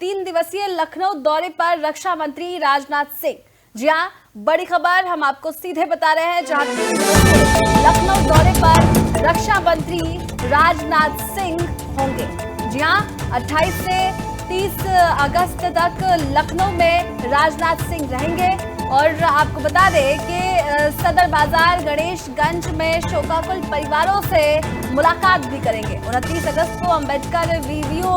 3 दिवसीय लखनऊ दौरे पर रक्षा मंत्री राजनाथ सिंह। जी हां, बड़ी खबर हम आपको सीधे बता रहे हैं, जहां 3 दिवसीय लखनऊ दौरे पर रक्षा मंत्री राजनाथ सिंह होंगे। जी हां, 28 से 30 अगस्त तक लखनऊ में राजनाथ सिंह रहेंगे। और आपको बता दें कि सदर बाजार गणेशगंज में शोकाकुल परिवारों से मुलाकात भी करेंगे। 29 अगस्त को अंबेडकर वीवीओ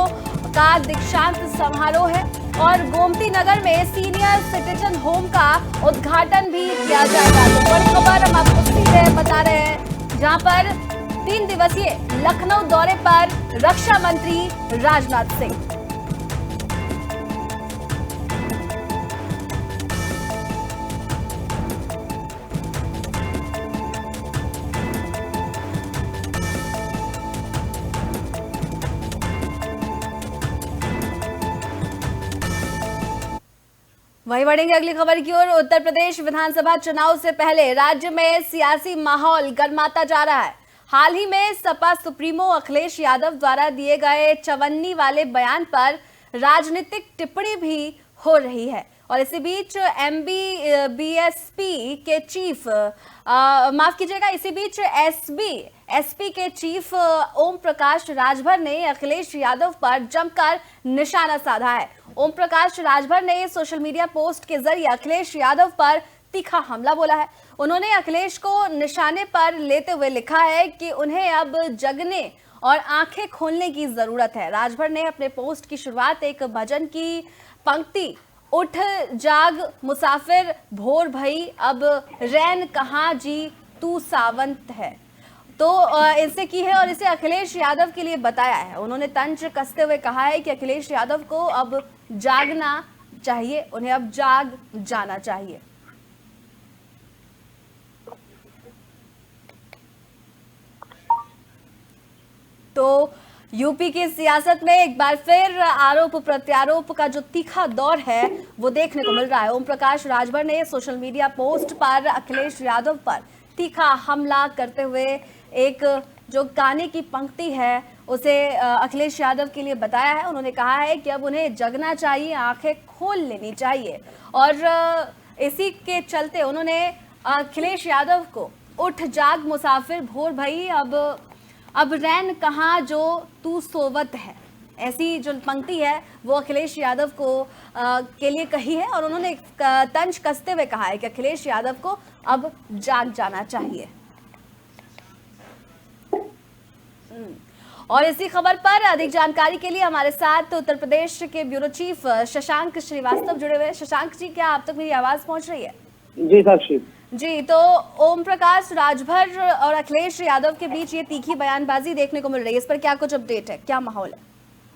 का दीक्षांत समारोह है और गोमती नगर में सीनियर सिटीजन होम का उद्घाटन भी किया जाएगा। तो बड़ी खबर हम आपको सीधे बता रहे हैं, जहां पर 3 दिवसीय लखनऊ दौरे पर रक्षा मंत्री राजनाथ सिंह। वहीं बढ़ेंगे अगली खबर की ओर। उत्तर प्रदेश विधानसभा चुनाव से पहले राज्य में सियासी माहौल गर्माता जा रहा है। हाल ही में सपा सुप्रीमो अखिलेश यादव द्वारा दिए गए चवन्नी वाले बयान पर राजनीतिक टिप्पणी भी हो रही है। और इसी बीच बीएसपी के चीफ एसपी के चीफ ओम प्रकाश राजभर ने अखिलेश यादव पर जमकर निशाना साधा है। ओम प्रकाश राजभर ने सोशल मीडिया पोस्ट के जरिए अखिलेश यादव पर तीखा हमला बोला है। उन्होंने अखिलेश को निशाने पर लेते हुए लिखा है कि उन्हें अब जगने और आंखें खोलने की जरूरत है। राजभर ने अपने पोस्ट की शुरुआत एक भजन की पंक्ति उठ जाग मुसाफिर भोर भई अब रैन कहाँ जी तू सावंत है, तो इससे की है और इसे अखिलेश यादव के लिए बताया है। उन्होंने तंज कसते हुए कहा है कि अखिलेश यादव को अब जागना चाहिए, उन्हें अब जाग जाना चाहिए। तो यूपी की सियासत में एक बार फिर आरोप प्रत्यारोप का जो तीखा दौर है वो देखने को मिल रहा है। ओम प्रकाश राजभर ने सोशल मीडिया पोस्ट पर अखिलेश यादव पर तीखा हमला करते हुए एक जो गाने की पंक्ति है उसे अखिलेश यादव के लिए बताया है। उन्होंने कहा है कि अब उन्हें जगना चाहिए, आंखें खोल लेनी चाहिए। और इसी के चलते उन्होंने अखिलेश यादव को उठ जाग मुसाफिर भोर भई अब रैन कहाँ जो तू सोवत है, ऐसी जो पंक्ति है वो अखिलेश यादव को के लिए कही है। और उन्होंने तंज कसते हुए कहा है कि अखिलेश यादव को अब जाग जाना चाहिए। और इसी खबर पर अधिक जानकारी के लिए हमारे साथ उत्तर प्रदेश के ब्यूरो चीफ शशांक श्रीवास्तव जुड़े हुए। शशांक जी, क्या आप तक मेरी आवाज पहुंच रही है? जी साक्षी जी, तो ओम प्रकाश राजभर और अखिलेश यादव के बीच ये तीखी बयानबाजी देखने को मिल रही है, इस पर क्या कुछ अपडेट है, क्या माहौल है?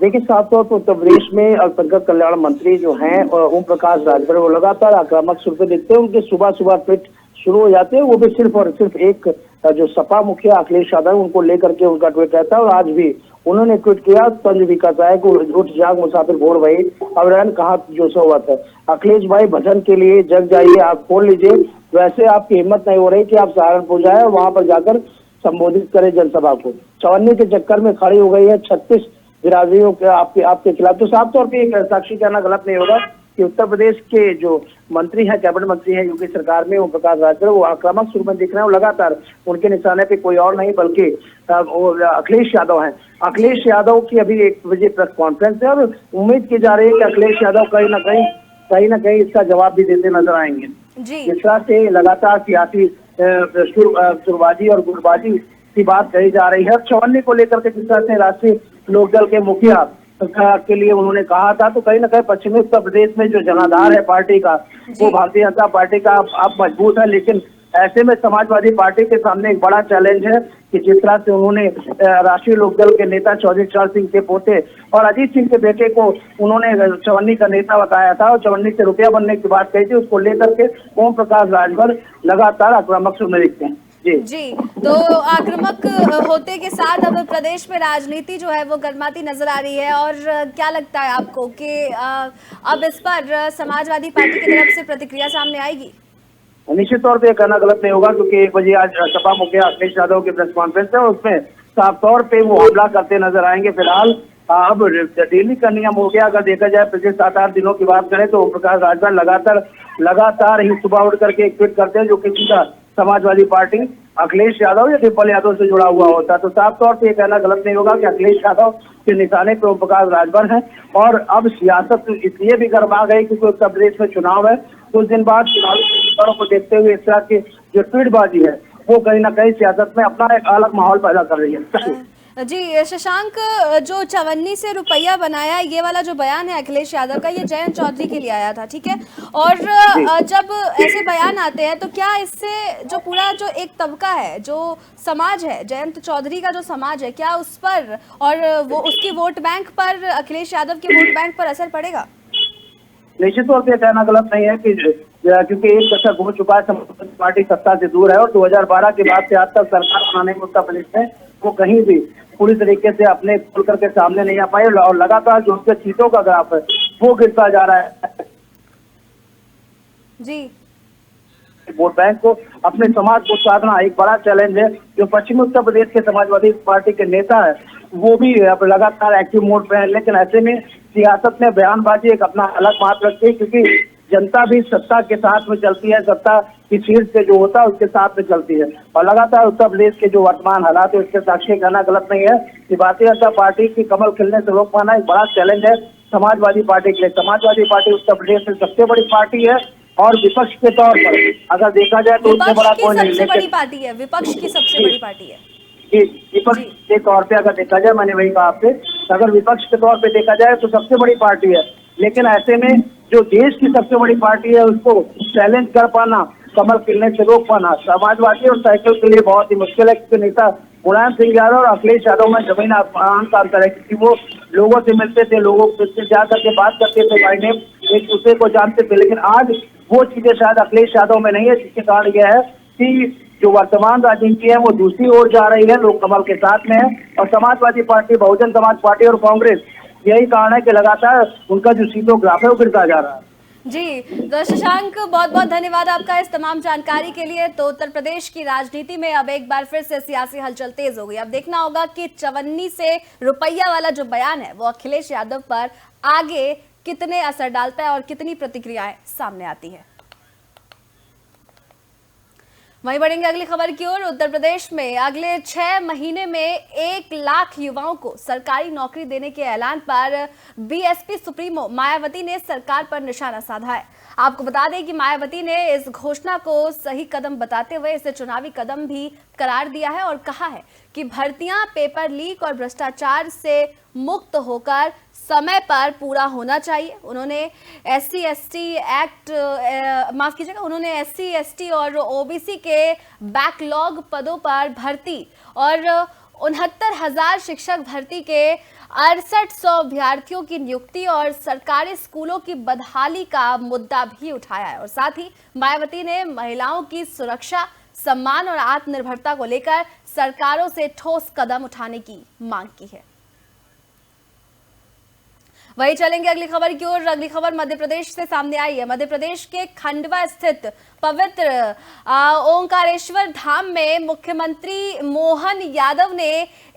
देखिए, साफ तौर पर उत्तर प्रदेश में अल्पसंख्यक कल्याण मंत्री जो हैं ओम प्रकाश राजभर वो लगातार आक्रामक सुर पे दिखते हैं। उनके सुबह सुबह ट्वीट शुरू हो जाते हैं, वो भी सिर्फ और सिर्फ एक जो सपा मुखिया अखिलेश यादव उनको लेकर के उनका ट्वीट रहता है। और आज भी उन्होंने ट्वीट किया, तंज भी कहता है कि उठ जाग मुसाफिर भोर भई अब रैन कहाँ जो सोवत है। अखिलेश भाई, भजन के लिए जग जाइए, आप खोल लीजिए। वैसे आपकी हिम्मत नहीं हो रही कि आप सहारनपुर जाए और वहां पर जाकर संबोधित करें जनसभा को। चवन्नी के चक्कर में खड़ी हो गई है 36 बिरादरियों के आपके खिलाफ। तो साफ तौर पर साक्षी कहना गलत नहीं होगा कि उत्तर प्रदेश के जो मंत्री हैं, कैबिनेट मंत्री हैं यूपी सरकार में, ओम प्रकाश राजभर, वो आक्रामक सुर में दिख रहे हैं। लगातार उनके निशाने पे कोई और नहीं बल्कि अखिलेश यादव हैं। अखिलेश यादव की अभी 1 बजे प्रेस कॉन्फ्रेंस है और उम्मीद की जा रही है कि अखिलेश यादव कहीं ना कहीं इसका जवाब भी देते नजर आएंगे। जिस तरह से लगातार सियासी सुरबाजी और गुटबाजी की बात कही जा रही है, चवन्नी को लेकर के जिस तरह से राष्ट्रीय लोकदल के मुखिया के लिए उन्होंने कहा था, तो कहीं ना कहीं पश्चिमी उत्तर प्रदेश में जो जनाधार है पार्टी का, वो भारतीय जनता पार्टी का अब मजबूत है। लेकिन ऐसे में समाजवादी पार्टी के सामने एक बड़ा चैलेंज है कि जिस तरह से उन्होंने राष्ट्रीय लोकदल के नेता चौधरी चरण सिंह के पोते और अजीत सिंह के बेटे को उन्होंने चवन्नी का नेता बताया था और चवन्नी से रुपया बनने की बात कही थी, उसको लेकर के ओम प्रकाश राजभर लगातार आक्रामक सुर में दिखते हैं। जी, तो आक्रामक होते के साथ अब प्रदेश में राजनीति जो है वो गर्माती नजर आ रही है। और क्या लगता है आपको कि अब इस पर समाजवादी पार्टी की तरफ से प्रतिक्रिया सामने आएगी? निश्चित तौर पे कहना गलत नहीं होगा, क्योंकि 1 बजे आज सपा मुखिया अखिलेश यादव की प्रेस कॉन्फ्रेंस है और उसमें साफ तौर पे वो हमला करते नजर आएंगे। फिलहाल अब डेली का नियम हो गया। अगर देखा जाए पिछले 7-8 दिनों की बात करें तो ओम प्रकाश राजभर लगातार ही सुबह उठ करके एक ट्वीट करते हैं जो किसी का समाजवादी पार्टी अखिलेश यादव या डिम्पल यादव से जुड़ा हुआ होता है। तो साफ तौर पे ये कहना गलत नहीं होगा कि अखिलेश यादव के निशाने पे ओम प्रकाश राजभर है। और अब सियासत इसलिए भी गर्मा गई क्योंकि उत्तर प्रदेश में चुनाव है। कुछ दिन बाद चुनावी समीकरणों को देखते हुए इस तरह की जो ट्वीटबाजी है वो कहीं ना कहीं सियासत में अपना एक अलग माहौल पैदा कर रही है। जी शशांक, जो चवन्नी से रुपया बनाया ये वाला जो बयान है अखिलेश यादव का, ये जयंत चौधरी के लिए आया था, ठीक है। और जब ऐसे बयान आते हैं तो क्या इससे जो पूरा जो एक तबका है, जो समाज है, जयंत चौधरी का जो समाज है, क्या उस पर और वो उसकी वोट बैंक पर, अखिलेश यादव के वोट बैंक पर असर पड़ेगा? निश्चित तौर पर कहना गलत नहीं है कि क्योंकि एक दशक हो चुका है समाजवादी पार्टी सत्ता से दूर है और 2012 के बाद से आज तक सरकार बनाने में उत्तर प्रदेश में वो कहीं भी पूरी तरीके से अपने खुल करके सामने नहीं आ पाए और लगातार जो उसके सीटों का ग्राफ है वो गिरता जा रहा है। जी, वोट बैंक को अपने समाज को साधना एक बड़ा चैलेंज है। जो पश्चिमी उत्तर प्रदेश के समाजवादी पार्टी के नेता है वो भी अब लगातार एक्टिव मोड पे है। लेकिन ऐसे में सियासत में बयानबाजी एक अपना अलग महत्व रखती है क्योंकि जनता भी सत्ता के साथ में चलती है, सत्ता की शीर्ष से जो होता है उसके साथ में चलती है। और लगातार उत्तर प्रदेश के जो वर्तमान हालात है उसके साक्षी कहना गलत नहीं है कि भारतीय जनता पार्टी की कमल खिलने से रोक पाना एक बड़ा चैलेंज है समाजवादी पार्टी के लिए। समाजवादी पार्टी उत्तर प्रदेश में सबसे बड़ी पार्टी है और विपक्ष के तौर पर अगर देखा जाए तो उससे बड़ा कोई नहीं। सबसे बड़ी पार्टी है, विपक्ष की सबसे बड़ी पार्टी है। विपक्ष के तौर पे अगर देखा जाए, मैंने वही कहा आपसे, अगर विपक्ष के तौर पे देखा जाए तो सबसे बड़ी पार्टी है। लेकिन ऐसे में जो देश की सबसे बड़ी पार्टी है उसको चैलेंज कर पाना, कमल खिलने से रोक पाना समाजवादी और साइकिल के लिए बहुत ही मुश्किल है। क्योंकि नेता मुलायम सिंह यादव और अखिलेश यादव में जमीन आसमान का अंतर है क्योंकि वो लोगों से मिलते थे, लोगों से जा करके बात करते थे, भाई ने एक दूसरे को जानते थे। लेकिन आज वो चीजें शायद अखिलेश यादव में नहीं है, जिसके कारण यह है कि जो वर्तमान राजनीति है वो दूसरी ओर जा रही है, लोग कमल के साथ में है। और समाजवादी पार्टी, बहुजन समाज पार्टी और कांग्रेस, यही कारण है कि लगातार उनका जो सीटों ग्राफ है वो गिरता जा रहा है। जी तो शशांक, बहुत बहुत धन्यवाद आपका इस तमाम जानकारी के लिए। तो उत्तर प्रदेश की राजनीति में अब एक बार फिर से सियासी हलचल तेज हो गई। अब देखना होगा कि चवन्नी से रुपया वाला जो बयान है वो अखिलेश यादव पर आगे कितने असर डालता है और कितनी प्रतिक्रियाएं सामने आती है। वहीं बढ़ेंगे अगली खबर की ओर। उत्तर प्रदेश में अगले 6 महीने में 1 लाख युवाओं को सरकारी नौकरी देने के ऐलान पर बीएसपी सुप्रीमो मायावती ने सरकार पर निशाना साधा है। आपको बता दें कि मायावती ने इस घोषणा को सही कदम बताते हुए इसे चुनावी कदम भी करार दिया है और कहा है कि भर्तियां पेपर लीक और भ्रष्टाचार से मुक्त होकर समय पर पूरा होना चाहिए। उन्होंने SC/ST एक्ट माफ कीजिएगा, उन्होंने SC/ST और OBC के बैकलॉग पदों पर भर्ती और 69,000 शिक्षक भर्ती के 6800 अभ्यर्थियों की नियुक्ति और सरकारी स्कूलों की बदहाली का मुद्दा भी उठाया है। और साथ ही मायावती ने महिलाओं की सुरक्षा, सम्मान और आत्मनिर्भरता को लेकर सरकारों से ठोस कदम उठाने की मांग की है। वही चलेंगे अगली खबर की ओर। अगली खबर मध्य प्रदेश से सामने आई है। मध्य प्रदेश के खंडवा स्थित पवित्र ओंकारेश्वर धाम में मुख्यमंत्री मोहन यादव ने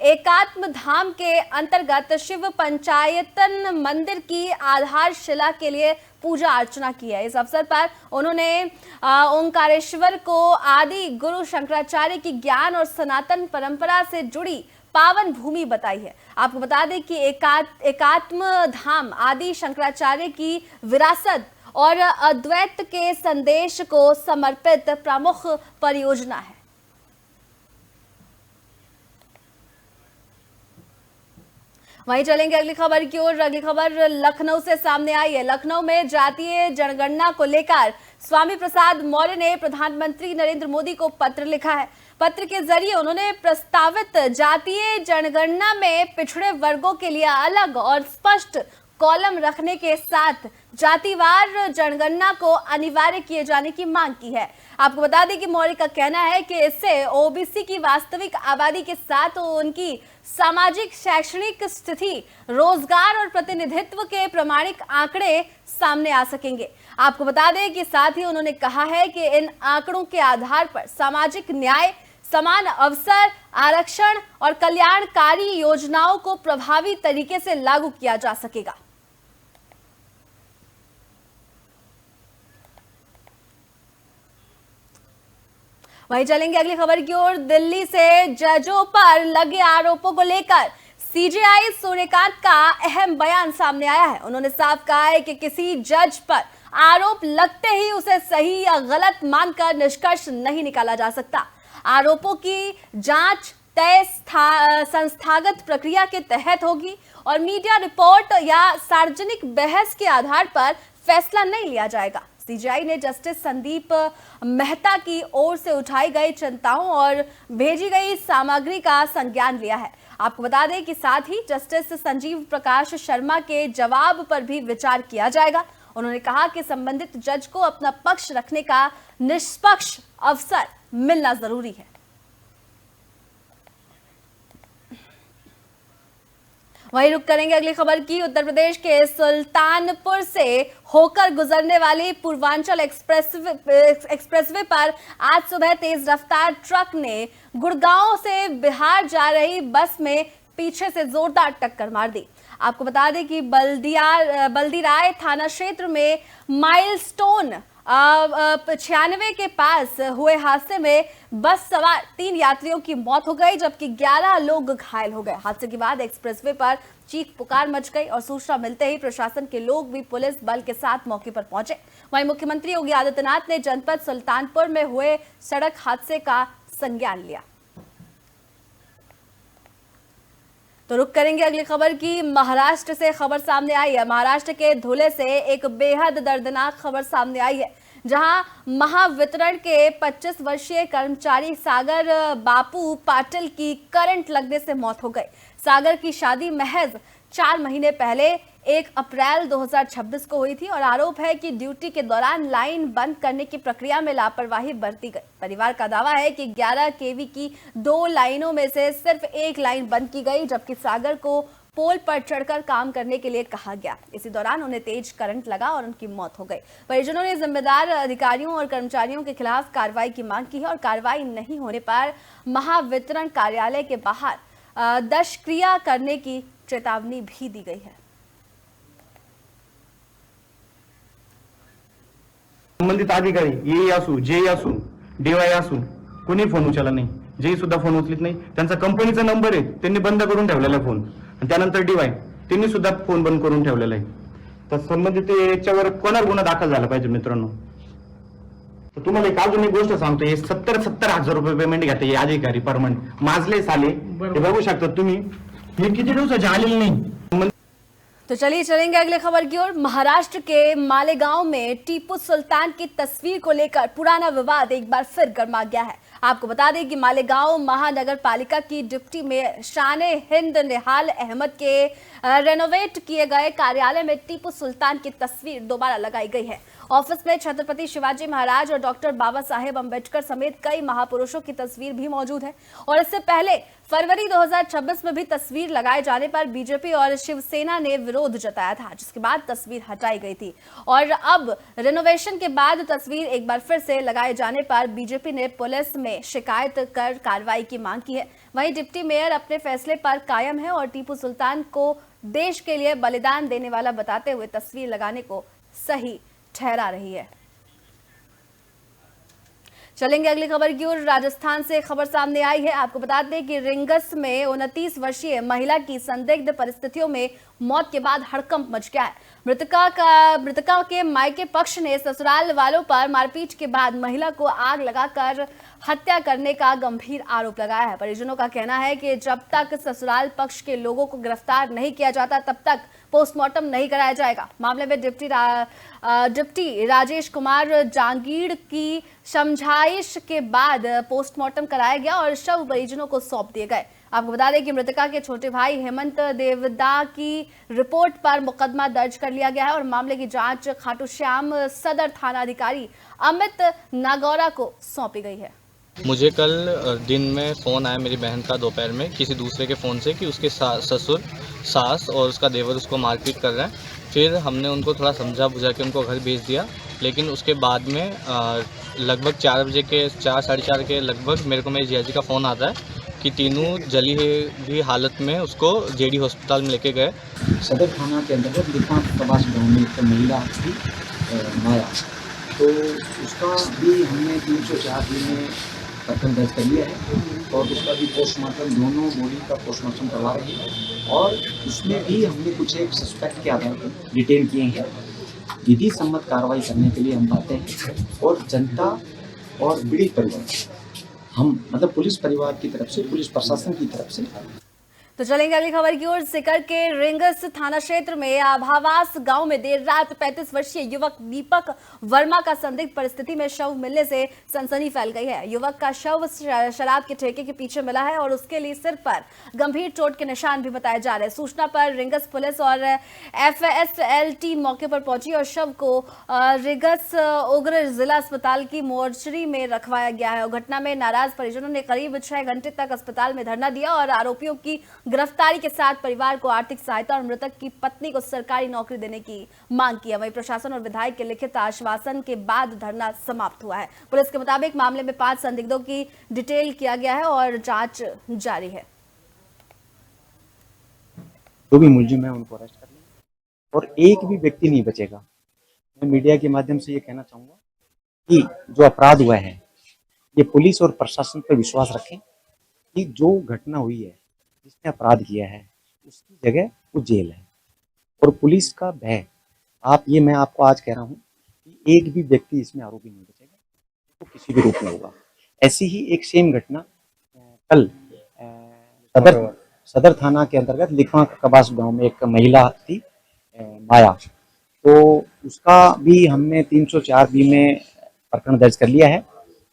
एकात्म धाम के अंतर्गत शिव पंचायतन मंदिर की आधारशिला के लिए पूजा अर्चना की है। इस अवसर पर उन्होंने ओंकारेश्वर को आदि गुरु शंकराचार्य की ज्ञान और सनातन परंपरा से जुड़ी पावन भूमि बताई है। आपको बता दें कि एकात्म धाम आदि शंकराचार्य की विरासत और अद्वैत के संदेश को समर्पित प्रमुख परियोजना है। वहीं चलेंगे अगली खबर की ओर। अगली खबर लखनऊ से सामने आई है। लखनऊ में जातीय जनगणना को लेकर स्वामी प्रसाद मौर्य ने प्रधानमंत्री नरेंद्र मोदी को पत्र लिखा है। पत्र के जरिए उन्होंने प्रस्तावित जातीय जनगणना में पिछड़े वर्गों के लिए अलग और स्पष्ट कॉलम रखने के साथ जातिवार जनगणना को अनिवार्य किए जाने की मांग की है। आपको बता दें कि मौर्य का कहना है कि इससे ओबीसी की वास्तविक आबादी के साथ उनकी सामाजिक शैक्षणिक स्थिति, रोजगार और प्रतिनिधित्व के प्रमाणिक आंकड़े सामने आ सकेंगे। आपको बता दें कि साथ ही उन्होंने कहा है कि इन आंकड़ों के आधार पर सामाजिक न्याय, समान अवसर, आरक्षण और कल्याणकारी योजनाओं को प्रभावी तरीके से लागू किया जा सकेगा। वहीं चलेंगे अगली खबर की ओर। दिल्ली से जजों पर लगे आरोपों को लेकर सीजेआई सूर्यकांत का अहम बयान सामने आया है। उन्होंने साफ कहा है कि किसी जज पर आरोप लगते ही उसे सही या गलत मानकर निष्कर्ष नहीं निकाला जा सकता। आरोपों की जांच तय संस्थागत प्रक्रिया के तहत होगी और मीडिया रिपोर्ट या सार्वजनिक बहस के आधार पर फैसला नहीं लिया जाएगा। सीजेआई ने जस्टिस संदीप मेहता की ओर से उठाई गई चिंताओं और भेजी गई सामग्री का संज्ञान लिया है। आपको बता दें कि साथ ही जस्टिस संजीव प्रकाश शर्मा के जवाब पर भी विचार किया जाएगा। उन्होंने कहा कि संबंधित जज को अपना पक्ष रखने का निष्पक्ष अवसर मिलना जरूरी है। वहीं रुक करेंगे अगली खबर की। उत्तर प्रदेश के सुल्तानपुर से होकर गुजरने वाली पूर्वांचल एक्सप्रेसवे पर आज सुबह तेज रफ्तार ट्रक ने गुड़गांव से बिहार जा रही बस में पीछे से जोरदार टक्कर मार दी। आपको बता दें कि बल्दीराय थाना क्षेत्र में माइलस्टोन 96 के पास हुए हादसे में बस सवार 3 यात्रियों की मौत हो गई, जबकि 11 लोग घायल हो गए। हादसे के बाद एक्सप्रेसवे पर चीख पुकार मच गई और सूचना मिलते ही प्रशासन के लोग भी पुलिस बल के साथ मौके पर पहुंचे। वहीं मुख्यमंत्री योगी आदित्यनाथ ने जनपद सुल्तानपुर में हुए सड़क हादसे का संज्ञान लिया। तो रुक करेंगे अगली खबर की। महाराष्ट्र से खबर सामने आई है। महाराष्ट्र के धुले से एक बेहद दर्दनाक खबर सामने आई है, जहां महावितरण के 25 वर्षीय कर्मचारी सागर बापू पाटिल की करंट लगने से मौत हो गई। सागर की शादी महज 4 महीने पहले 1 अप्रैल 2026 को हुई थी और आरोप है कि ड्यूटी के दौरान लाइन बंद करने की प्रक्रिया में लापरवाही बरती गई। परिवार का दावा है कि 11 केवी की 2 लाइनों में से सिर्फ 1 लाइन बंद की गई, जबकि सागर को पोल पर चढ़कर काम करने के लिए कहा गया। इसी दौरान उन्हें तेज करंट लगा और उनकी मौत हो गई। परिजनों ने जिम्मेदार अधिकारियों और कर्मचारियों के खिलाफ कार्रवाई की मांग की है और कार्रवाई नहीं होने पर महावितरण कार्यालय के बाहर दशक्रिया करने की चेतावनी भी दी गई है। संबंधित अधिकारी ए असू, जे असू, डीवाय असू, कोणी फोन उचलला नाही। जे सुद्धा फोन उचलत नाही। त्यांचा कंपनीचा नंबर आहे, त्यांनी बंद करून ठेवलेला फोन आणि त्यानंतर डीवाय त्यांनी सुद्धा फोन बंद करून ठेवलेला आहे। तर संबंधित याच्यावर कोणावर गुन्हा दाखल झाला पाहिजे मित्रांनो। तर तुम्हाला एक अजून एक गोष्ट सांगतो, हे 70 हजार रुपये पेमेंट घेते हे अधिकारी परमनंट माजले साले। हे बघू शकता तुम्ही, हे किती दिवसाचे आलेले नाही। तो चलिए चलेंगे अगले खबर की ओर। महाराष्ट्र के मालेगांव में टीपू सुल्तान की तस्वीर को लेकर पुराना विवाद एक बार फिर गर्मा गया है। आपको बता दें कि मालेगांव महानगर पालिका की डिप्टी में शाने हिंद निहाल अहमद के रेनोवेट किए गए कार्यालय में टीपू सुल्तान की तस्वीर दोबारा लगाई गई है। ऑफिस में छत्रपति शिवाजी महाराज और डॉक्टर बाबा साहेब अम्बेडकर समेत कई महापुरुषों की तस्वीर भी मौजूद है। और इससे पहले फरवरी 2026 में भी तस्वीर लगाए जाने पर बीजेपी और शिवसेना ने विरोध जताया था, जिसके बाद तस्वीर हटाई गई थी। और अब रिनोवेशन के बाद तस्वीर एक बार फिर से लगाए जाने पर बीजेपी ने पुलिस में शिकायत कर कार्रवाई की मांग की है। वहीं डिप्टी मेयर अपने फैसले पर कायम है और टीपू सुल्तान को देश के लिए बलिदान देने वाला बताते हुए तस्वीर लगाने को सही ठहरा रही है। चलेंगे अगली खबर की ओर। राजस्थान से खबर सामने आई है। आपको बता दें कि रिंगस में 29 वर्षीय महिला की संदिग्ध परिस्थितियों में मौत के बाद हड़कंप मच गया है। मृतका के मायके पक्ष ने ससुराल वालों पर मारपीट के बाद महिला को आग लगाकर हत्या करने का गंभीर आरोप लगाया है। परिजनों का कहना है कि जब तक ससुराल पक्ष के लोगों को गिरफ्तार नहीं किया जाता तब तक पोस्टमार्टम नहीं कराया जाएगा। मामले में डिप्टी राजेश कुमार जांगीड़ की समझाइश के बाद पोस्टमार्टम कराया गया और शव परिजनों को सौंप दिए गए। आपको बता दें कि मृतका के छोटे भाई हेमंत देवदा की रिपोर्ट पर मुकदमा दर्ज कर लिया गया है और मामले की जांच खाटू श्याम सदर थाना अधिकारी अमित नागौरा को सौंपी गई है। मुझे कल दिन में फ़ोन आया मेरी बहन का दोपहर में किसी दूसरे के फ़ोन से कि उसके ससुर, सास और उसका देवर उसको मारपीट कर रहा है। फिर हमने उनको थोड़ा समझा बुझा के उनको घर भेज दिया। लेकिन उसके बाद में लगभग 4 बजे के 4 साढ़े 4 के लगभग मेरे को मेरे जीजाजी का फ़ोन आता है कि तीनों जली हुई हालत में उसको जेडी हॉस्पिटल में लेके गए। सदर थाना के अंतर्गत लिखा प्रवास गाँव में एक महिला थी माया, तो उसका भी हमने 304 में प्रकरण दर्ज कर लिया है और उसका भी पोस्टमार्टम, दोनों बॉडी का पोस्टमार्टम करवा रहे हैं और उसमें भी हमने कुछ एक सस्पेक्ट के आधार पर डिटेन किए हैं। विधि सम्मत कार्रवाई करने के लिए हम पाते हैं और जनता और पीड़ित परिवार, हम मतलब पुलिस परिवार की तरफ से, पुलिस प्रशासन की तरफ से। तो चलेंगे अगली खबर की ओर। सीकर के रिंगस थाना क्षेत्र में आभावास गांव में देर रात 35 वर्षीय युवक दीपक वर्मा का संदिग्ध परिस्थिति में शव मिलने से सनसनी फैल गई है। युवक का शव शराब के ठेके के पीछे मिला है और उसके लिए सिर पर गंभीर चोट के निशान भी बताए जा रहे हैं। सूचना पर रिंगस पुलिस और FSL टीम मौके पर पहुंची और शव को रिंगस उग्र जिला अस्पताल की मोर्चरी में रखवाया गया है। घटना में नाराज परिजनों ने करीब 6 घंटे तक अस्पताल में धरना दिया और आरोपियों की गिरफ्तारी के साथ परिवार को आर्थिक सहायता और मृतक की पत्नी को सरकारी नौकरी देने की मांग की है। वहीं प्रशासन और विधायक के लिखित आश्वासन के बाद धरना समाप्त हुआ है। पुलिस के मुताबिक मामले में 5 संदिग्धों की डिटेल किया गया है और जांच जारी है। जो भी मुलजिम है उनको अरेस्ट कर लिया और एक भी व्यक्ति नहीं बचेगा। मैं मीडिया के माध्यम से ये कहना चाहूँगा कि जो अपराध हुआ है ये पुलिस और प्रशासन पर विश्वास रखें कि जो घटना हुई है, जिसने अपराध किया है उसकी जगह वो जेल है और पुलिस का भय। ये मैं आपको आज कह रहा हूँ कि एक भी व्यक्ति इसमें आरोपी नहीं बचेगा, तो किसी भी रूप में होगा। ऐसी ही एक सेम घटना कल सदर थाना के अंतर्गत लिखवा कबास गांव में एक महिला थी माया, तो उसका भी हमने 304 बी में प्रकरण दर्ज कर लिया है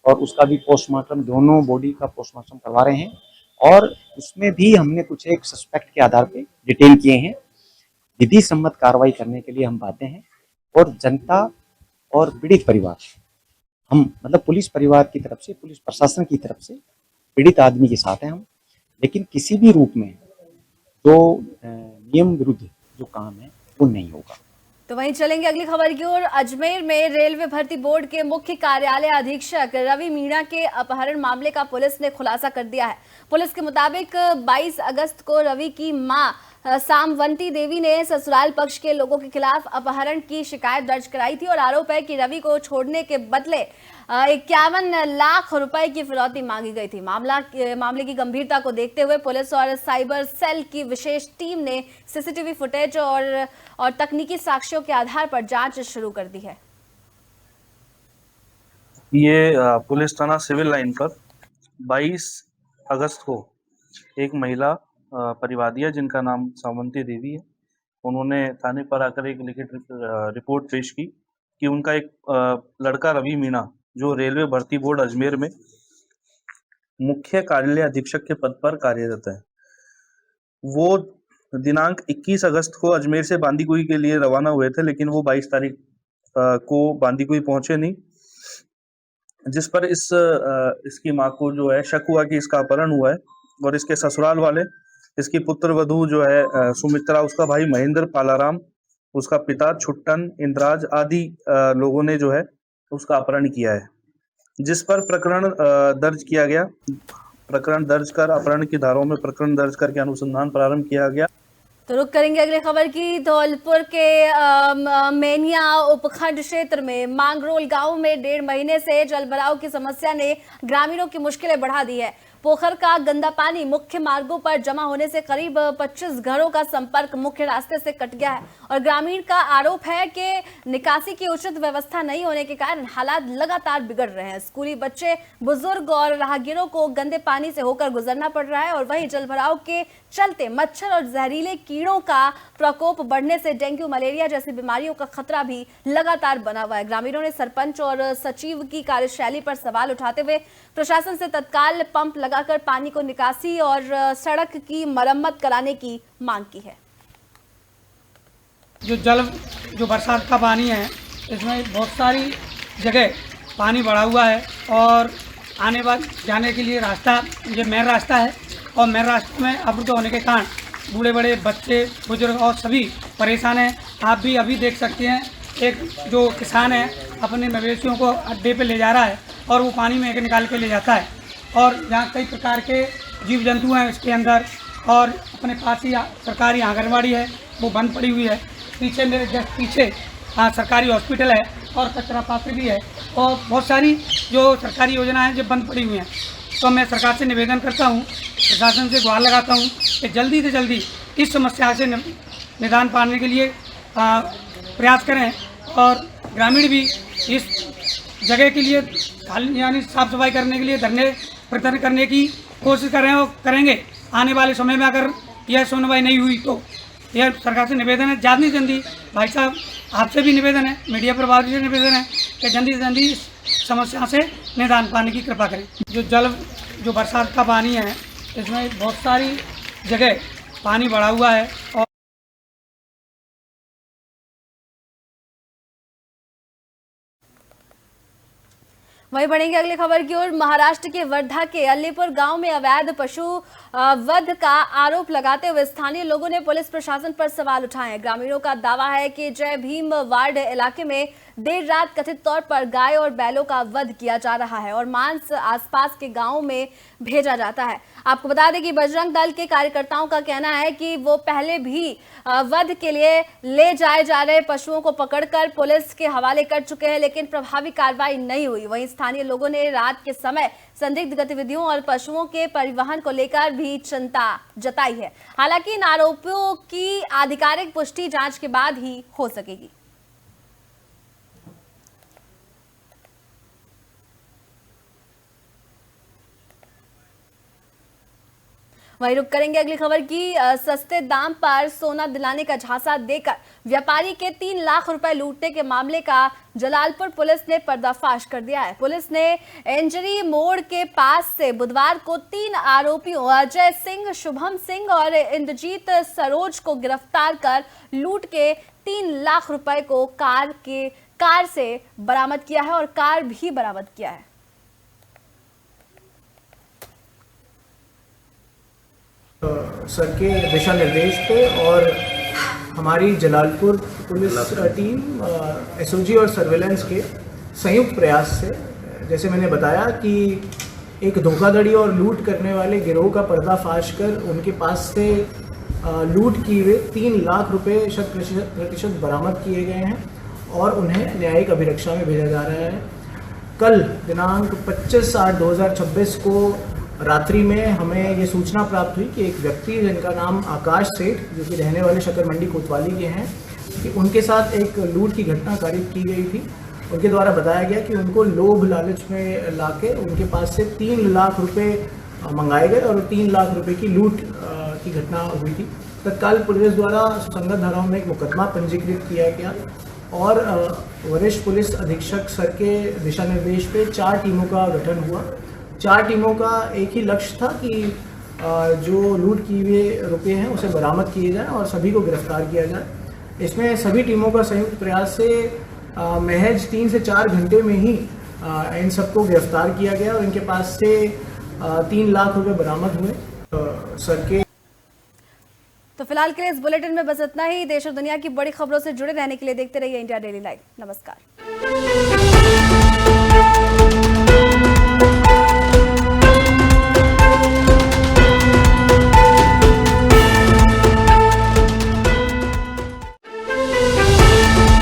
और उसका भी पोस्टमार्टम, दोनों बॉडी का पोस्टमार्टम करवा रहे हैं और उसमें भी हमने कुछ एक सस्पेक्ट के आधार पे डिटेन किए हैं। विधि सम्मत कार्रवाई करने के लिए हम पाते हैं और जनता और पीड़ित परिवार, हम मतलब पुलिस परिवार की तरफ से, पुलिस प्रशासन की तरफ से पीड़ित आदमी के साथ हैं हम। लेकिन किसी भी रूप में जो नियम विरुद्ध जो काम है वो नहीं होगा। तो वहीं चलेंगे अगली खबर की ओर। अजमेर में रेलवे भर्ती बोर्ड के मुख्य कार्यालय अधीक्षक रवि मीणा के अपहरण मामले का पुलिस ने खुलासा कर दिया है। पुलिस के मुताबिक 22 अगस्त को रवि की मां सामवंती देवी ने ससुराल पक्ष के लोगों के खिलाफ अपहरण की शिकायत दर्ज कराई थी और आरोप है कि रवि को छोड़ने के बदले 51 लाख रुपए की फिरौती मांगी गई थी। मामले की गंभीरता को देखते हुए पुलिस और साइबर सेल की विशेष टीम ने सीसीटीवी फुटेज और तकनीकी साक्ष्यों के आधार पर जांच शुरू कर दी है। ये पुलिस थाना सिविल लाइन पर 22 अगस्त को एक महिला परिवादी है जिनका नाम सामवंती देवी है। उन्होंने थाने पर आकर एक लिखित रिपोर्ट पेश की कि उनका एक लड़का रवि मीणा, जो रेलवे भर्ती बोर्ड अजमेर में मुख्य कार्यालय अधीक्षक के पद पर कार्यरत है, वो दिनांक 21 अगस्त को अजमेर से बांदीकुई के लिए रवाना हुए थे, लेकिन वो 22 तारीख को बांदीकुई पहुंचे नहीं, जिस पर इसकी मां को जो है शक हुआ कि इसका अपहरण हुआ है और इसके ससुराल वाले, इसकी पुत्र वधू जो है सुमित्रा, उसका भाई महेंद्र पालाराम, उसका पिता छुट्टन, इंद्राज आदि लोगों ने जो है उसका अपहरण किया है, जिस पर प्रकरण दर्ज किया गया। प्रकरण दर्ज कर अपहरण की धाराओं में प्रकरण दर्ज करके अनुसंधान प्रारंभ किया गया। तो रुक करेंगे अगली खबर की। धौलपुर के मेनिया उपखंड क्षेत्र में मांगरोल गांव में 1.5 महीने से जलभराव की समस्या ने ग्रामीणों की मुश्किलें बढ़ा दी है। पोखर का गंदा पानी मुख्य मार्गों पर जमा होने से करीब 25 घरों का संपर्क मुख्य रास्ते से कट गया है और ग्रामीण का आरोप है कि निकासी की उचित व्यवस्था नहीं होने के कारण हालात लगातार बिगड़ रहे हैं। स्कूली बच्चे, बुजुर्ग और राहगीरों को गंदे पानी से होकर गुजरना पड़ रहा है और वहीं जलभराव के चलते मच्छर और जहरीले कीड़ों का प्रकोप बढ़ने से डेंगू, मलेरिया जैसी बीमारियों का खतरा भी लगातार बना हुआ है। ग्रामीणों ने सरपंच और सचिव की कार्यशैली पर सवाल उठाते हुए प्रशासन से तत्काल पंप लगाकर पानी को निकासी और सड़क की मरम्मत कराने की मांग की है। जो बरसात का पानी है, इसमें बहुत सारी जगह पानी बढ़ा हुआ है और आने जाने के लिए रास्ता, ये मेन रास्ता है और मेन रास्ते में अवरुद्ध होने के कारण बूढ़े बड़े बच्चे, बुजुर्ग और सभी परेशान हैं। आप भी अभी देख सकते हैं, एक जो किसान है अपने मवेशियों को अड्डे पे ले जा रहा है और वो पानी में निकाल के ले जाता है, और जहाँ कई प्रकार के जीव जंतु हैं इसके अंदर, और अपने पास ही सरकारी आंगनबाड़ी है वो बंद पड़ी हुई है, पीछे मेरे जस्ट पीछे सरकारी हॉस्पिटल है और कचरा पात्र भी है, और बहुत सारी जो सरकारी योजनाएं हैं जो बंद पड़ी हुई हैं। तो मैं सरकार से निवेदन करता हूं, प्रशासन से गुहार लगाता हूं कि जल्दी से जल्दी इस समस्या से निदान पाने के लिए प्रयास करें, और ग्रामीण भी इस जगह के लिए यानी साफ सफाई करने के लिए धरने प्रदर्शन करने की कोशिश कर रहे हैं और करेंगे। आने वाले समय में अगर यह सुनवाई नहीं हुई तो यह सरकार से निवेदन है, जल्दी से जल्दी, भाई साहब आपसे भी निवेदन है, मीडिया प्रभारी से निवेदन है कि जल्दी से जल्दी इस समस्या से निदान पाने की कृपा करें। जो बरसात का पानी है इसमें बहुत सारी जगह पानी बढ़ा हुआ है। और वहीं बढ़ेंगे अगली खबर की ओर। महाराष्ट्र के वर्धा के अलीपुर गांव में अवैध पशु वध का आरोप लगाते हुए स्थानीय लोगों ने पुलिस प्रशासन पर सवाल उठाए। ग्रामीणों का दावा है कि जय भीम वार्ड इलाके में देर रात कथित तौर पर गाय और बैलों का वध किया जा रहा है और मांस आसपास के गांवों में भेजा जाता है। आपको बता दें कि बजरंग दल के कार्यकर्ताओं का कहना है कि वो पहले भी वध के लिए ले जाए जा रहे पशुओं को पकड़कर पुलिस के हवाले कर चुके हैं, लेकिन प्रभावी कार्रवाई नहीं हुई। वहीं स्थानीय लोगों ने रात के समय संदिग्ध गतिविधियों और पशुओं के परिवहन को लेकर भी चिंता जताई है। हालांकि इन आरोपों की आधिकारिक पुष्टि जांच के बाद ही हो सकेगी। वहीं रुक करेंगे अगली खबर की। सस्ते दाम पर सोना दिलाने का झांसा देकर व्यापारी के 3 लाख रुपए लूटने के मामले का जलालपुर पुलिस ने पर्दाफाश कर दिया है। पुलिस ने एंजरी मोड़ के पास से बुधवार को 3 आरोपियों अजय सिंह, शुभम सिंह और इंद्रजीत सरोज को गिरफ्तार कर लूट के 3 लाख रुपए को कार से बरामद किया है और कार भी बरामद किया है। सर के दिशा निर्देश पे और हमारी जलालपुर पुलिस टीम एसओजी और सर्वेलेंस के संयुक्त प्रयास से, जैसे मैंने बताया कि एक धोखाधड़ी और लूट करने वाले गिरोह का पर्दाफाश कर उनके पास से लूट किए हुए 3 लाख रुपए 100% बरामद किए गए हैं और उन्हें न्यायिक अभिरक्षा में भेजा जा रहा है। कल दिनांक 25/8/2026 को रात्रि में हमें ये सूचना प्राप्त हुई कि एक व्यक्ति जिनका नाम आकाश सेठ, जो कि रहने वाले शक्कर मंडी कोतवाली के हैं, कि उनके साथ एक लूट की घटना कारित की गई थी। उनके द्वारा बताया गया कि उनको लोभ लालच में लाके उनके पास से 3 लाख रुपए मंगाए गए और 3 लाख रुपए की लूट की घटना हुई थी। तत्काल पुलिस द्वारा सुसंगत धाराओं में एक मुकदमा पंजीकृत किया गया और वरिष्ठ पुलिस अधीक्षक सर के दिशा निर्देश पे 4 टीमों का गठन हुआ। 4 टीमों का एक ही लक्ष्य था कि जो लूट किए हुए रुपए हैं उसे बरामद किए जाए और सभी को गिरफ्तार किया जाए। इसमें सभी टीमों का संयुक्त प्रयास से महज 3 से 4 घंटे में ही इन सबको गिरफ्तार किया गया और इनके पास से 3 लाख रुपए बरामद हुए। सर के तो फिलहाल के लिए इस बुलेटिन में बस इतना ही। देश और दुनिया की बड़ी खबरों से जुड़े रहने के लिए देखते रहिए इंडिया डेली लाइव। नमस्कार।